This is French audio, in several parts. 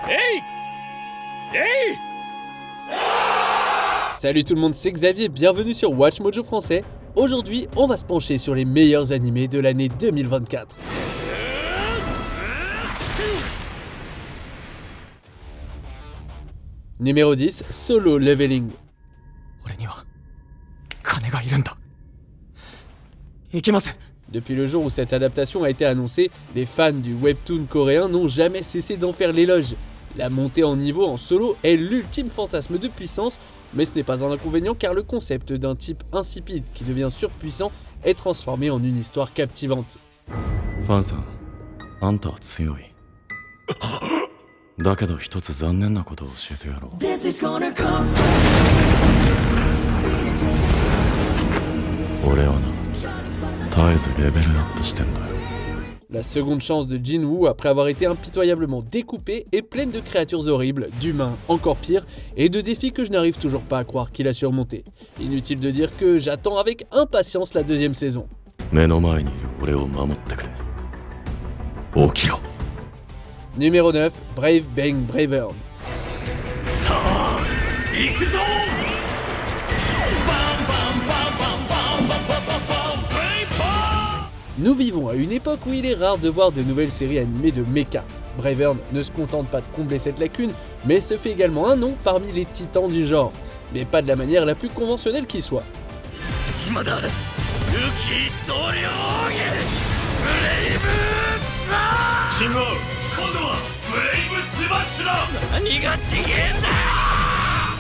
Hey! Hey! Salut tout le monde, c'est Xavier, bienvenue sur Watch Mojo français. Aujourd'hui, on va se pencher sur les meilleurs animés de l'année 2024. Numéro 10, Solo Leveling. Depuis le jour où cette adaptation a été annoncée, les fans du webtoon coréen n'ont jamais cessé d'en faire l'éloge. La montée en niveau en solo est l'ultime fantasme de puissance, mais ce n'est pas un inconvénient car le concept d'un type insipide qui devient surpuissant est transformé en une histoire captivante. Fan-san, anta wa tsuyoi. Dakedo hitotsu zannen na koto o oshiete yarou. Ore wa na, taezu level up shiten da yo. La seconde chance de Jinwoo après avoir été impitoyablement découpée est pleine de créatures horribles, d'humains encore pires et de défis que je n'arrive toujours pas à croire qu'il a surmonté. Inutile de dire que j'attends avec impatience la deuxième saison. Numéro 9, Brave Bang Bravern. Nous vivons à une époque où il est rare de voir de nouvelles séries animées de mecha. Bravern ne se contente pas de combler cette lacune, mais se fait également un nom parmi les titans du genre. Mais pas de la manière la plus conventionnelle qui soit.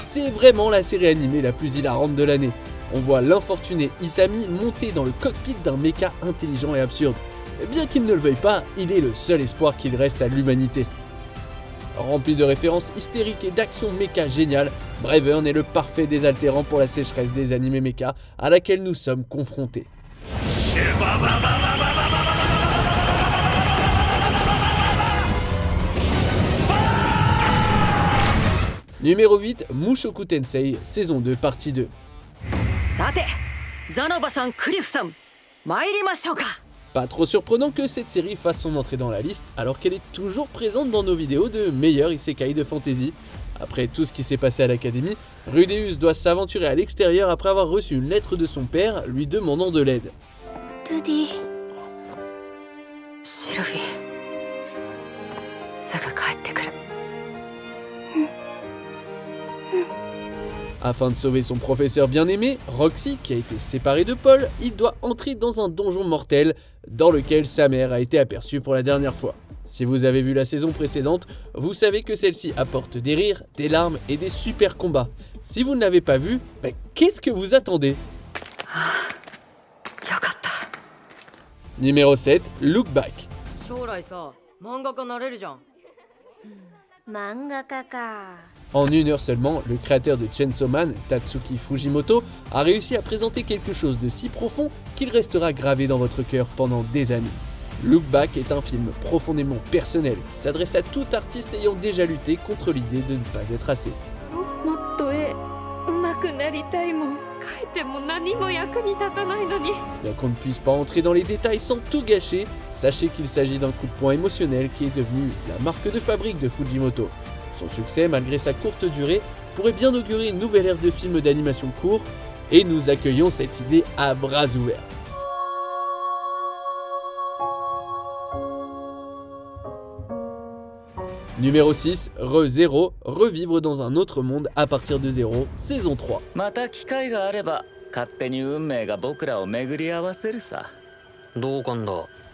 C'est vraiment la série animée la plus hilarante de l'année. On voit l'infortuné Isami monter dans le cockpit d'un mecha intelligent et absurde. Bien qu'il ne le veuille pas, il est le seul espoir qu'il reste à l'humanité. Rempli de références hystériques et d'actions mecha géniales, Bravern est le parfait désaltérant pour la sécheresse des animés mecha à laquelle nous sommes confrontés. Numéro 8, Mushoku Tensei, saison 2, partie 2. Pas trop surprenant que cette série fasse son entrée dans la liste alors qu'elle est toujours présente dans nos vidéos de meilleurs isekai de fantasy. Après tout ce qui s'est passé à l'académie, Rudeus doit s'aventurer à l'extérieur après avoir reçu une lettre de son père lui demandant de l'aide. Rudy. Shirofy. Sugu kaettekuru. Afin de sauver son professeur bien-aimé, Roxy, qui a été séparé de Paul, il doit entrer dans un donjon mortel dans lequel sa mère a été aperçue pour la dernière fois. Si vous avez vu la saison précédente, vous savez que celle-ci apporte des rires, des larmes et des super combats. Si vous ne l'avez pas vu, qu'est-ce que vous attendez ? Numéro 7, Look Back. Mangaka ka. En une heure seulement, le créateur de Chainsaw Man, Tatsuki Fujimoto, a réussi à présenter quelque chose de si profond qu'il restera gravé dans votre cœur pendant des années. Look Back est un film profondément personnel qui s'adresse à tout artiste ayant déjà lutté contre l'idée de ne pas être assez. Bien qu'on ne puisse pas entrer dans les détails sans tout gâcher, sachez qu'il s'agit d'un coup de poing émotionnel qui est devenu la marque de fabrique de Fujimoto. Son succès, malgré sa courte durée, pourrait bien augurer une nouvelle ère de films d'animation court, et nous accueillons cette idée à bras ouverts. Numéro 6, Re:Zero, revivre dans un autre monde à partir de zéro, saison 3.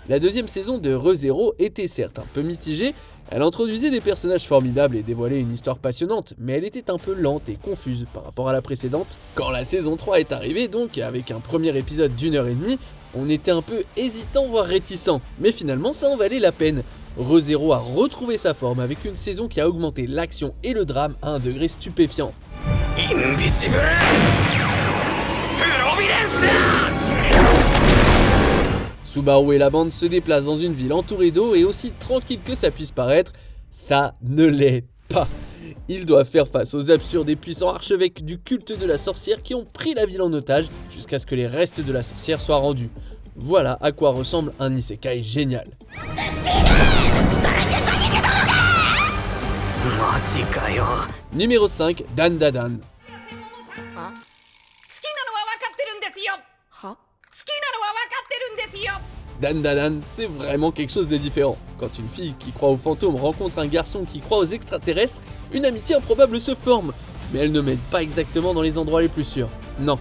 La deuxième saison de Re:Zero était certes un peu mitigée, elle introduisait des personnages formidables et dévoilait une histoire passionnante, mais elle était un peu lente et confuse par rapport à la précédente. Quand la saison 3 est arrivée donc, avec un premier épisode d'1h30, on était un peu hésitant voire réticent, mais finalement ça en valait la peine. Re:Zero a retrouvé sa forme avec une saison qui a augmenté l'action et le drame à un degré stupéfiant. Subaru et la bande se déplacent dans une ville entourée d'eau et aussi tranquille que ça puisse paraître, ça ne l'est pas. Ils doivent faire face aux absurdes et puissants archevêques du culte de la sorcière qui ont pris la ville en otage jusqu'à ce que les restes de la sorcière soient rendus. Voilà à quoi ressemble un isekai génial. Numéro 5, Dan Dadan. は好きなのは分かってるんですよは好きなのは分かってるんですよ Dan Dadan, c'est vraiment quelque chose de différent. Quand une fille qui croit aux fantômes rencontre un garçon qui croit aux extraterrestres, une amitié improbable se forme. Mais elle ne mène pas exactement dans les endroits les plus sûrs. Non.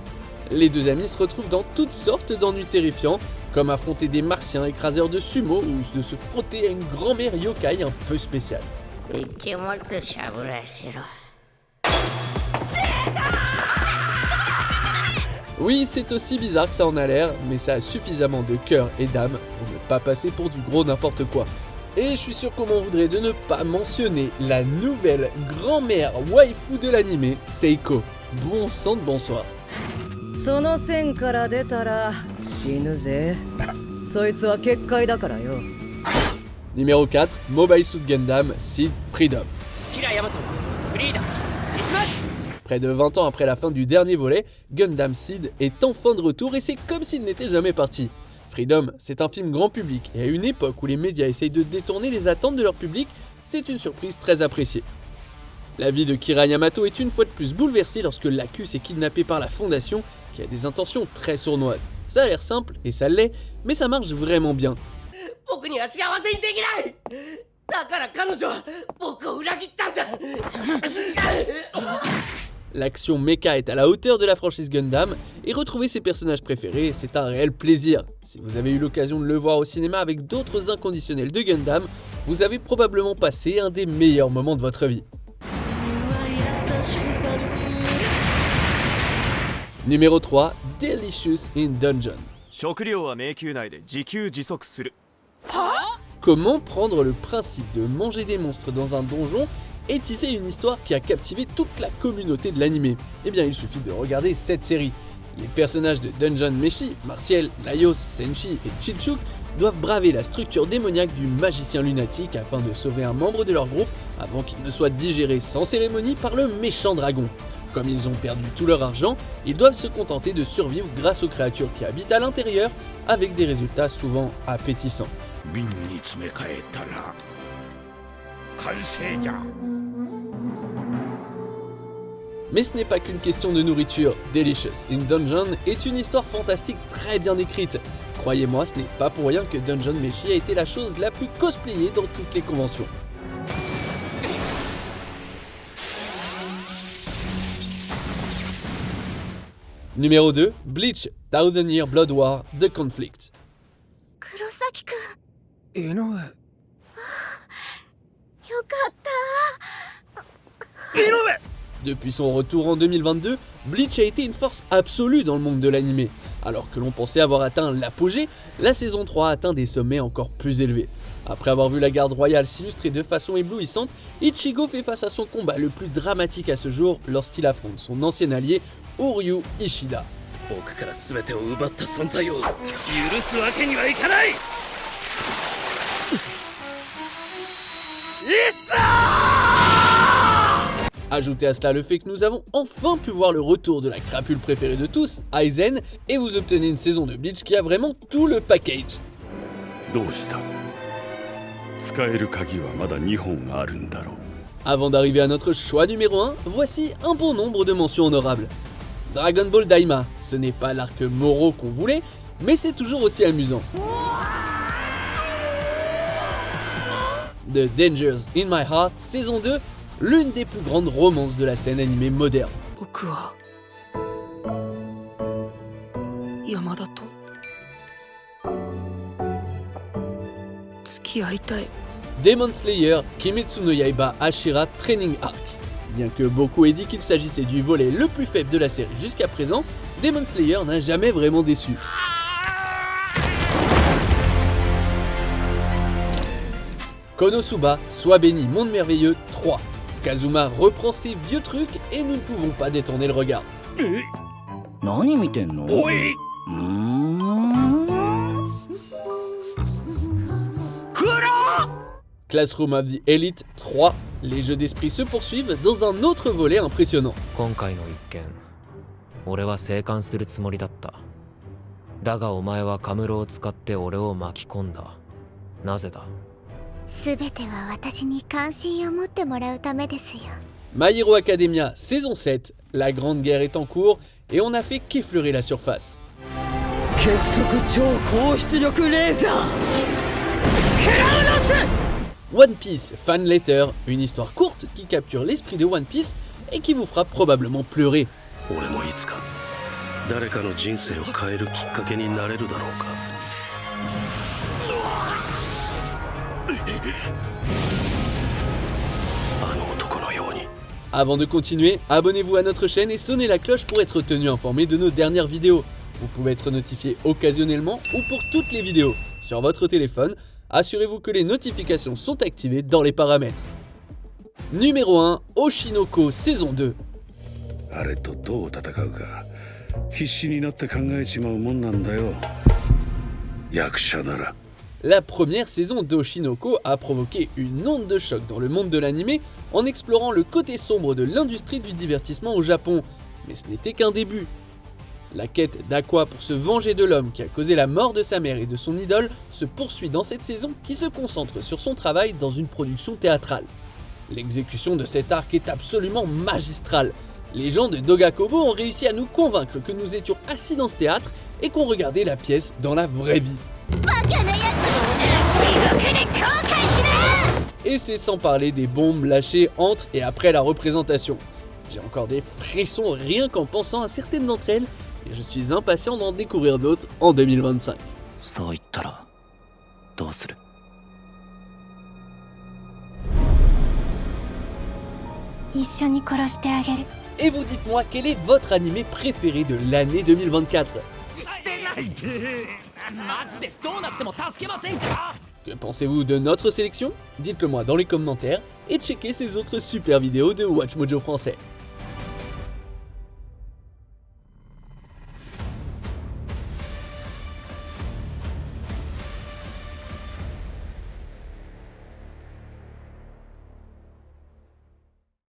Les deux amis se retrouvent dans toutes sortes d'ennuis terrifiants, comme affronter des martiens écraseurs de sumo ou de se frotter à une grand-mère yokai un peu spéciale. 一気もってしゃぶらせろ Oui, c'est aussi bizarre que ça en a l'air, mais ça a suffisamment de cœur et d'âme pour ne pas passer pour du gros n'importe quoi. Et je suis sûr qu'on m'en voudrait de ne pas mentionner la nouvelle grand-mère waifu de l'anime, Seiko. Bon sang de bonsoir. その線から出たら死ぬぜそいつは結界だからよ Numéro 4, Mobile Suit Gundam Seed Freedom. キラヤマトフリーダ行きます Près de 20 ans après la fin du dernier volet, Gundam Seed est enfin de retour et c'est comme s'il n'était jamais parti. Freedom, c'est un film grand public et à une époque où les médias essayent de détourner les attentes de leur public, c'est une surprise très appréciée. La vie de Kira Yamato est une fois de plus bouleversée lorsque Lacus est kidnappé par la Fondation qui a des intentions très sournoises. Ça a l'air simple et ça l'est, mais ça marche vraiment bien. 僕には幸せにできないだから彼女は僕を裏切ったんだ L'action mecha est à la hauteur de la franchise Gundam et retrouver ses personnages préférés, c'est un réel plaisir. Si vous avez eu l'occasion de le voir au cinéma avec d'autres inconditionnels de Gundam, vous avez probablement passé un des meilleurs moments de votre vie. Numéro 3, Delicious in Dungeon. 食料は迷宮内で自給自足する Comment prendre le principe de manger des monstres dans un donjon et tisser une histoire qui a captivé toute la communauté de l'anime? Eh bien, il suffit de regarder cette série. Les personnages de Dungeon Meshi, Martial, Laios, Senshi et Chilchuk doivent braver la structure démoniaque du magicien lunatique afin de sauver un membre de leur groupe avant qu'il ne soit digéré sans cérémonie par le méchant dragon. Comme ils ont perdu tout leur argent, ils doivent se contenter de survivre grâce aux créatures qui habitent à l'intérieur avec des résultats souvent appétissants. 瓶に詰め替えたら完成じゃ Mais ce n'est pas qu'une question de nourriture, Delicious in Dungeon est une histoire fantastique très bien écrite. Croyez-moi, ce n'est pas pour rien que Dungeon Meshi a été la chose la plus cosplayée dans toutes les conventions. Numéro 2, Bleach, Thousand Year Blood War, The Conflict. 黒崎くん井上よかった Depuis son retour en 2022, Bleach a été une force absolue dans le monde de l'anime. Alors que l'on pensait avoir atteint l'apogée, la saison 3 a atteint des sommets encore plus élevés. Après avoir vu la garde royale s'illustrer de façon éblouissante, Ichigo fait face à son combat le plus dramatique à ce jour lorsqu'il affronte son ancien allié Uryu Ishida. 僕から全てを奪った存在を許すわけにはいかない Ajoutez à cela le fait que nous avons enfin pu voir le retour de la crapule préférée de tous, Aizen, et vous obtenez une saison de Bleach qui a vraiment tout le package. どうした使える鍵はまだ2本あるんだろう Avant d'arriver à notre choix numéro 1, voici un bon nombre de mentions honorables. Dragon Ball Daima, ce n'est pas l'arc Moro qu'on voulait, mais c'est toujours aussi amusant. The Dangers in My Heart, saison 2, l'une des plus grandes romances de la scène animée moderne. 僕は山田と付き合いたい Demon Slayer, Kimetsu no Yaiba Ashira Training Arc. Bien que beaucoup aient dit qu'il s'agissait du volet le plus faible de la série jusqu'à présent, Demon Slayer n'a jamais vraiment déçu. Konosuba, Sois béni, Monde merveilleux 3. Kazuma reprend ses vieux trucs et nous ne pouvons pas détourner le regard. 何見てんのおい Classroom of the Elite 3. Les jeux d'esprit se poursuivent dans un autre volet impressionnant. 今回の一件俺は生還するつもりだっただがお前はカムロを使って俺を巻き込んだなぜだすべては私に関心を持ってもらうためですよ My Hero Academia saison 7, la grande guerre est en cours et on n'a fait qu'effleurer la surface. One Piece Fan Letter, une histoire courte qui capture l'esprit de One Piece et qui vous fera probablement pleurer. Avant de continuer, abonnez-vous à notre chaîne et sonnez la cloche pour être tenu informé de nos dernières vidéos. Vous pouvez être notifié occasionnellement ou pour toutes les vidéos. Sur votre téléphone, assurez-vous que les notifications sont activées dans les paramètres. Numéro 1, Oshinoko saison 2. La première saison d'Oshinoko a provoqué une onde de choc dans le monde de l'anime en explorant le côté sombre de l'industrie du divertissement au Japon. Mais ce n'était qu'un début. La quête d'Aqua pour se venger de l'homme qui a causé la mort de sa mère et de son idole se poursuit dans cette saison qui se concentre sur son travail dans une production théâtrale. L'exécution de cet arc est absolument magistrale. Les gens de Dogakobo ont réussi à nous convaincre que nous étions assis dans ce théâtre et qu'on regardait la pièce dans la vraie vie. Et c'est sans parler des bombes lâchées entre et après la représentation. J'ai encore des frissons rien qu'en pensant à certaines d'entre elles et je suis impatient d'en découvrir d'autres en 2025. Et vous dites-moi quel est votre animé préféré de l'année 2024 ? Que pensez-vous de notre sélection ? Dites-le moi dans les commentaires et checkez ces autres super vidéos de WatchMojo français.